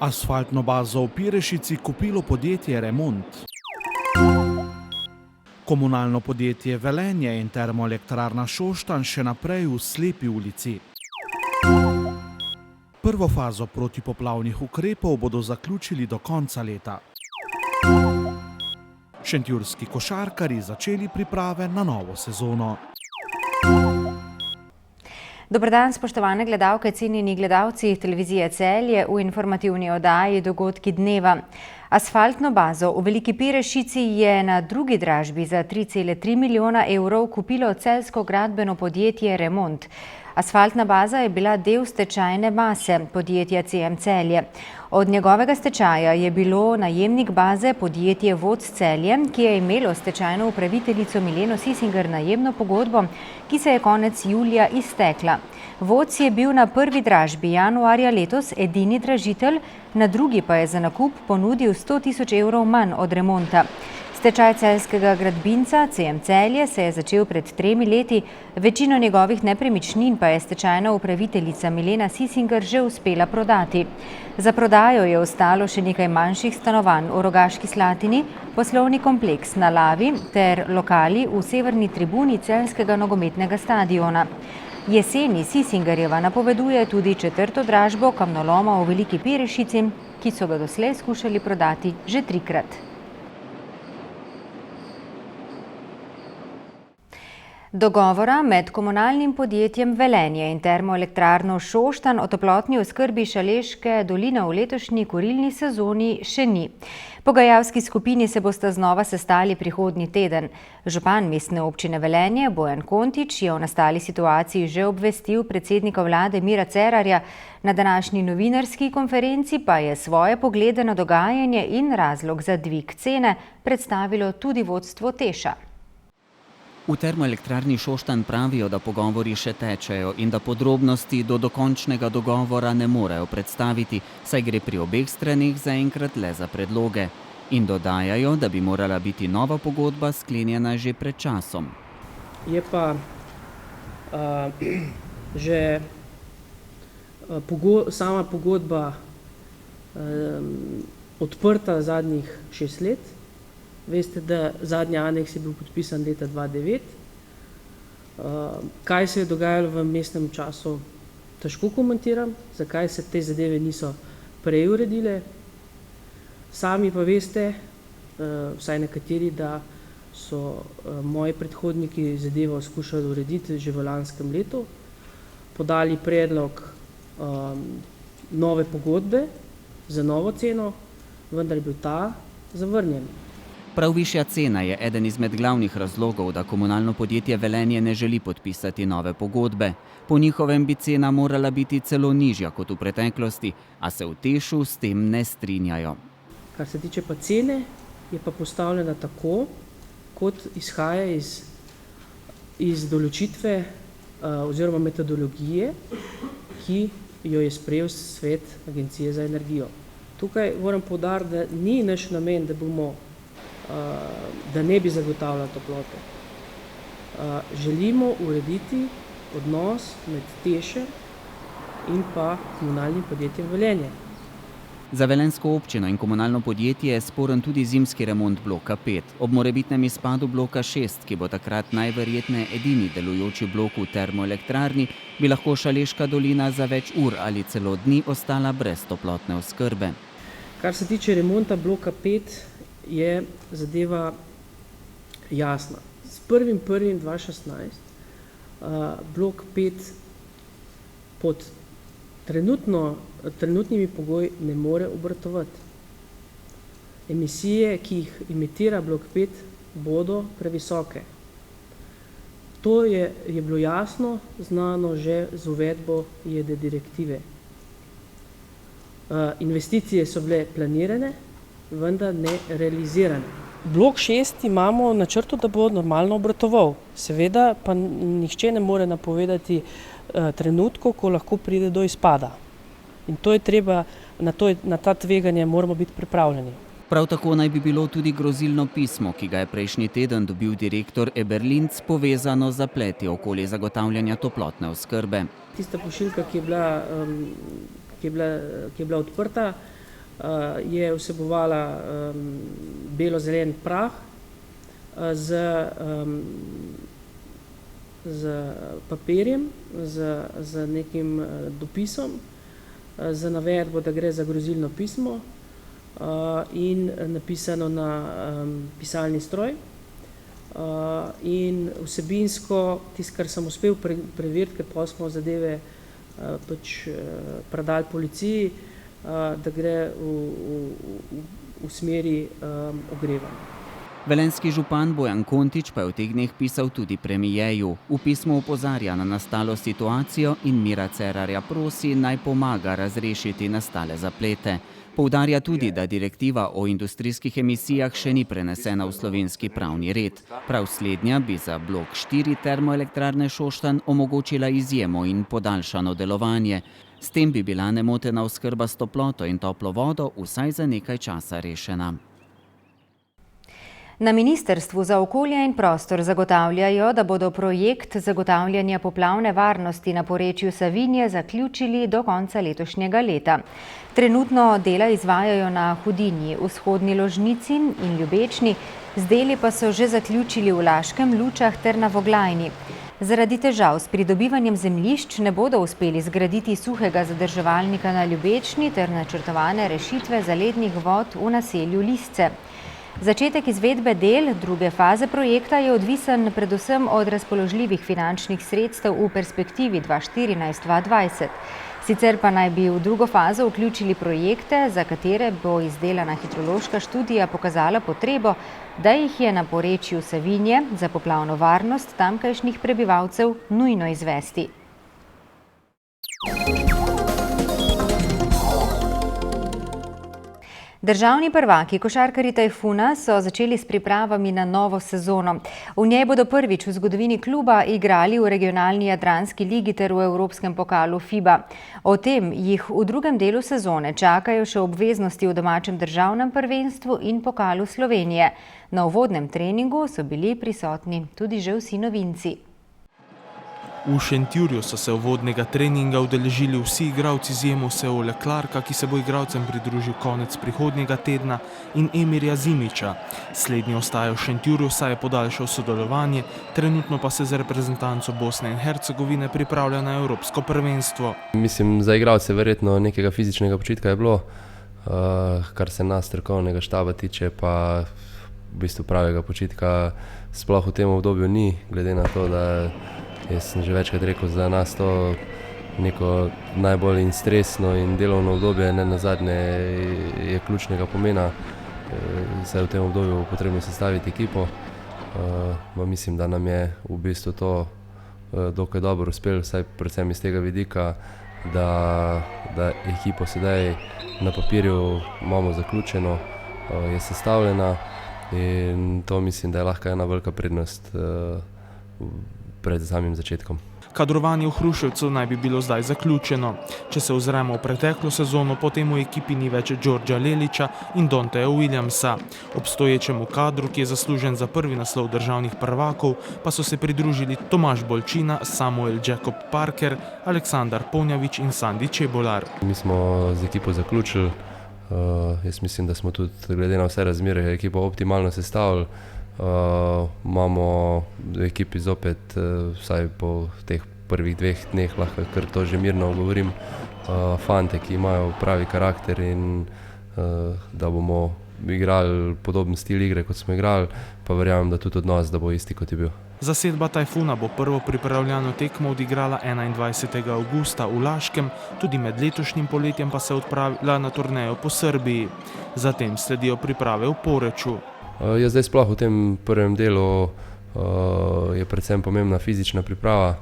Asfaltno bazo v Pirešici kupilo podjetje Remont. Komunalno podjetje Velenje in termoelektrarna Šoštanj še naprej v slepi ulici. Prvo fazo protipoplavnih ukrepov bodo zaključili do konca leta. Šentjurski košarkarji začeli priprave na novo sezono. Dober dan, spoštovane gledalke, cenjeni gledalci televizije Celje v informativni oddaji Dogodki dneva. Asfaltno bazo v Veliki Pirešici je na drugi dražbi za 3,3 milijona evrov kupilo celjsko gradbeno podjetje Remont. Asfaltna baza je bila del stečajne mase podjetja CM Celje. Od njegovega stečaja je bilo najemnik baze podjetje Voc Celje, ki je imelo stečajno upraviteljico Mileno Sisinger najemno pogodbo, ki se je konec julija iztekla. Voc je bil na prvi dražbi januarja letos edini dražitelj, na drugi pa je za nakup ponudil 100 tisoč evrov manj od Remonta. Stečaj celjskega gradbinca CM Celje se je začel pred 3 leti, večino njegovih nepremičnin pa je stečajna upraviteljica Milena Sisinger že uspela prodati. Za prodajo je ostalo še nekaj manjših stanovanj v Rogaški Slatini, poslovni kompleks na Lavi ter lokali v severni tribuni celjskega nogometnega stadiona. Jeseni Sisingerjeva napoveduje tudi četrto dražbo kamnoloma v Veliki Pirešici, ki so ga doslej skušali prodati že 3-krat. Dogovora med komunalnim podjetjem Velenje in termoelektrarno Šoštanj o toplotni oskrbi Šaleške doline v letošnji kurilni sezoni še ni. Pogajalski skupini se bosta znova sestali prihodnji teden. Župan mestne občine Velenje Bojan Kontič je o nastali situaciji že obvestil predsednika vlade Mira Cerarja. Na današnji novinarski konferenci pa je svoje poglede na dogajanje in razlog za dvig cene predstavilo tudi vodstvo Teša. V termoelektrarni Šoštanj pravijo, da pogovori še tečejo in da podrobnosti do dokončnega dogovora ne morejo predstaviti, saj gre pri obeh straneh zaenkrat le za predloge. In dodajajo, da bi morala biti nova pogodba sklenjena že pred časom. Je pa že sama pogodba odprta zadnjih 6 let. Veste, da zadnji aneks je bil podpisan leta 2009. Kaj se je dogajalo v mestnem času, težko komentiram, zakaj se te zadeve niso prej uredile. Sami pa veste, vsaj nekateri, da so moji predhodniki zadevo skušali urediti že v lanskem letu, podali predlog nove pogodbe za novo ceno, vendar je bil ta zavrnjen. Prav višja cena je eden izmed glavnih razlogov, da komunalno podjetje Velenje ne želi podpisati nove pogodbe. Po njihovem bi cena morala biti celo nižja kot v preteklosti, a se v Tešu s tem ne strinjajo. Kar se tiče pa cene, je pa postavljena tako, kot izhaja iz določitve oziroma metodologije, ki jo je sprejel svet Agencije za energijo. Tukaj moram poudariti, da ni naš namen, da ne bi zagotavljali toplote. Želimo urediti odnos med Tešem in pa komunalnim podjetjem Velenje. Za velenjsko občino in komunalno podjetje je sporen tudi zimski remont bloka 5. Ob morebitnem izpadu bloka 6, ki bo takrat najverjetneje edini delujoči blok v termoelektrarni, bi lahko Šaleška dolina za več ur ali celo dni ostala brez toplotne oskrbe. Kar se tiče remonta bloka 5, je zadeva jasna. S 1.1.2016 blok 5 pod trenutnimi pogoji ne more obratovati. Emisije, ki jih emitira blok 5, bodo previsoke. To je bilo jasno znano že z uvedbo JED direktive. Investicije so bile planirane, vendar ne realizirane. Blok 6 imamo v načrtu, da bo normalno obratoval. Seveda pa nihče ne more napovedati trenutkov, ko lahko pride do izpada. In to je treba, na ta tveganje moramo biti pripravljeni. Prav tako naj bi bilo tudi grozilno pismo, ki ga je prejšnji teden dobil direktor Eberlinc, povezano z zapleti okoli zagotavljanja toplotne oskrbe. Tista pošiljka, ki je bila odprta, je vsebovala belo-zelen prah z papirjem, z nekim dopisom, z navedbo, da gre za grozilno pismo in napisano na pisalni stroj. In vsebinsko, tisto, kar sem uspel preveriti, ker pa smo zadeve predali policiji, da gre v smeri ogrevanja. Velenjski župan Bojan Kontič pa je v teh dneh pisal tudi premijeju. V pismu opozarja na nastalo situacijo in Mira Cerarja prosi, naj pomaga razrešiti nastale zaplete. Poudarja tudi, da direktiva o industrijskih emisijah še ni prenesena v slovenski pravni red. Prav slednja bi za blok 4 termoelektrarne Šoštanj omogočila izjemo in podaljšano delovanje. S tem bi bila nemotena oskrba s toploto in toplo vodo vsaj za nekaj časa rešena. Na Ministrstvu za okolje in prostor zagotavljajo, da bodo projekt zagotavljanja poplavne varnosti na porečju Savinje zaključili do konca letošnjega leta. Trenutno dela izvajajo na Hudinji, Vzhodni Ložnici in Ljubečni, z deli pa so že zaključili v Laškem, Lučah ter na Voglajni. Zaradi težav s pridobivanjem zemljišč ne bodo uspeli zgraditi suhega zadrževalnika na Ljubečni ter načrtovane rešitve zalednih vod v naselju Lisce. Začetek izvedbe del druge faze projekta je odvisen predvsem od razpoložljivih finančnih sredstev v perspektivi 2014-2020. Sicer pa naj bi v drugo fazo vključili projekte, za katere bo izdelana hidrološka študija pokazala potrebo, da jih je na porečju Savinje za poplavno varnost tamkajšnjih prebivalcev nujno izvesti. Državni prvaki košarkarji Tajfuna so začeli s pripravami na novo sezono. V njej bodo prvič v zgodovini kluba igrali v regionalni Jadranski ligi ter v Evropskem pokalu FIBA. O tem jih v drugem delu sezone čakajo še obveznosti v domačem državnem prvenstvu in pokalu Slovenije. Na uvodnem treningu so bili prisotni tudi že vsi novinci. V Šentjurju so se uvodnega treninga udeležili vsi igralci z izjemo Seole Clarka, ki se bo igralcem pridružil konec prihodnjega tedna, in Emirja Zimića. Slednji ostaja v Šentjurju, saj je podaljšal sodelovanje, trenutno pa se z reprezentanco Bosne in Hercegovine pripravlja na Evropsko prvenstvo. Mislim, za igralce verjetno nekega fizičnega počitka je bilo, kar se nas strokovnega štaba tiče, pa v bistvu pravega počitka sploh v tem obdobju ni, glede na to, da jaz sem že večkrat rekel, za nas to neko najbolj in stresno in delovno obdobje, ne nazadnje je ključnega pomena, saj v tem obdobju potrebno sestaviti ekipo. Mislim, da nam je v bistvu to dokaj dobro uspelo, saj predvsem iz tega vidika, da ekipo sedaj na papirju imamo zaključeno, je sestavljena in to mislim, da je lahko ena velika prednost pred samim začetkom. Kadrovanje v Hruševcu naj bi bilo zdaj zaključeno. Če se ozremo v preteklo sezono, potem v ekipi ni več Đorđa Lelića in Donteja Williamsa. Obstoječemu kadru, ki je zaslužen za prvi naslov državnih prvakov, pa so se pridružili Tomaž Bolčina, Samuel Jacob Parker, Aleksandar Ponjavić in Sandi Čebolar. Mi smo z ekipo zaključili. Jaz mislim, da smo tudi glede na vse razmere ekipo optimalno sestavili. Imamo v ekipi zopet, vsaj po teh prvih 2 dneh, lahko kar to že mirno govorim, fante, ki imajo pravi karakter in da bomo igrali podoben stil igre, kot smo igrali, pa verjamem, da tudi odnos, da bo isti, kot je bil. Zasedba Tajfuna bo prvo pripravljalno tekmo odigrala 21. avgusta v Laškem, tudi med letošnjim poletjem pa se odpravila na turnejo po Srbiji. Zatem sledijo priprave v Poreču. Zdaj sploh v tem prvem delu je predvsem pomembna fizična priprava,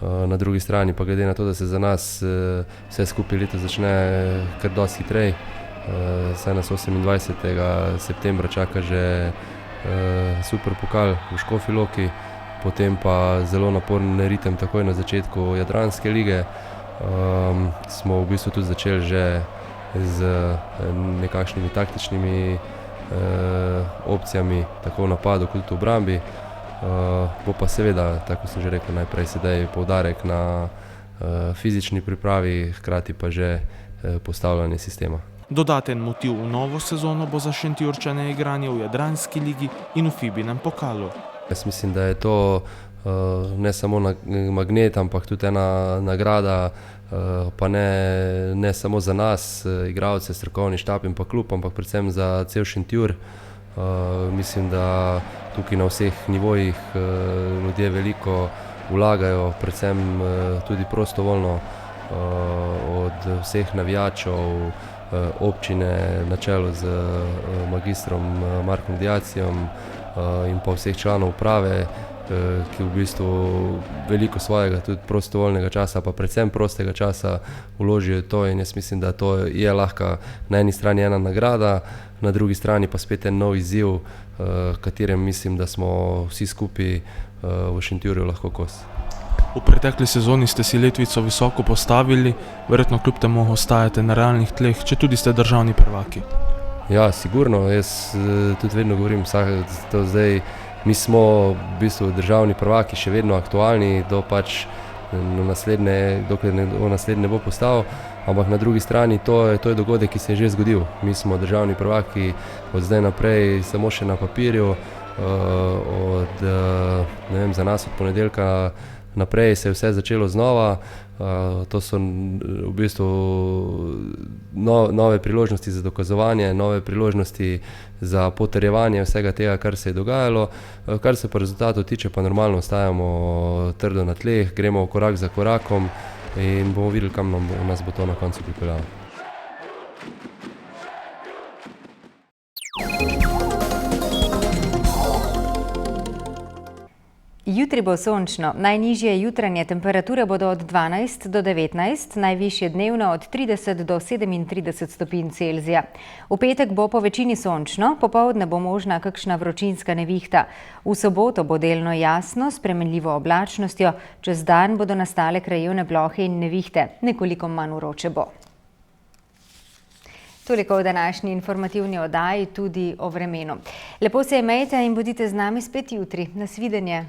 na drugi strani pa glede na to, da se za nas vse skupaj leto začne kar dosti hitreje, saj nas 28. septembra čaka že super pokal v Škofji Loki, potem pa zelo naporen ritem takoj na začetku Jadranske lige. Smo v bistvu tudi začeli že z nekakšnimi taktičnimi opcijami, tako v napadu kot v obrambi. Bo pa seveda, tako sem že rekel, najprej sedaj poudarek na fizični pripravi, hkrati pa že postavljanje sistema. Dodaten motiv v novo sezono bo za Šentjurčane igranje v Jadranski ligi in v FIBInem pokalu. Jaz mislim, da je to ne samo magnet, ampak tudi ena nagrada, pa ne samo za nas, igralce, strokovni štab in pa klub, ampak predvsem za cel Šentjur. Mislim, da tukaj na vseh nivojih ljudje veliko vlagajo, predvsem tudi prostovoljno, od vseh navijačev, občine na čelu z magistrom Markom Diacijom in pa vseh članov uprave, ki v bistvu veliko svojega tudi prostovoljnega časa, pa predvsem prostega časa vložijo to, in jaz mislim, da to je lahko na eni strani ena nagrada, na drugi strani pa spet en nov izziv, katerem mislim, da smo vsi skupaj v Šentjurju lahko kos. V pretekli sezoni ste si letvico visoko postavili, verjetno kljub temu ostajate na realnih tleh, če tudi ste državni prvaki. Ja, sigurno, jaz tudi vedno govorim, to zdaj, mi smo v bistvu državni prvaki še vedno aktualni, dokler naslednje ne bo postal, ampak na drugi strani to je dogodek, ki se je že zgodil. Mi smo državni prvaki od zdaj naprej samo še na papirju, za nas od ponedeljka naprej se je vse začelo znova. To so v bistvu nove priložnosti za dokazovanje, nove priložnosti za potrjevanje vsega tega, kar se je dogajalo. Kar se pa rezultatov tiče, pa normalno ostajamo trdo na tleh, gremo korak za korakom in bomo videli, kam nas bo to na koncu pripeljalo. Jutri bo sončno, najnižje jutranje temperature bodo od 12 do 19, najvišje dnevno od 30 do 37 stopinj Celzija. V petek bo po večini sončno, popoldne bo možna kakšna vročinska nevihta. V soboto bo delno jasno, s spremenljivo oblačnostjo, čez dan bodo nastale krajevne plohe in nevihte, nekoliko manj vroče bo. Toliko v današnji informativni oddaji, tudi o vremenu. Lepo se imejte in bodite z nami spet jutri. Nasvidenje.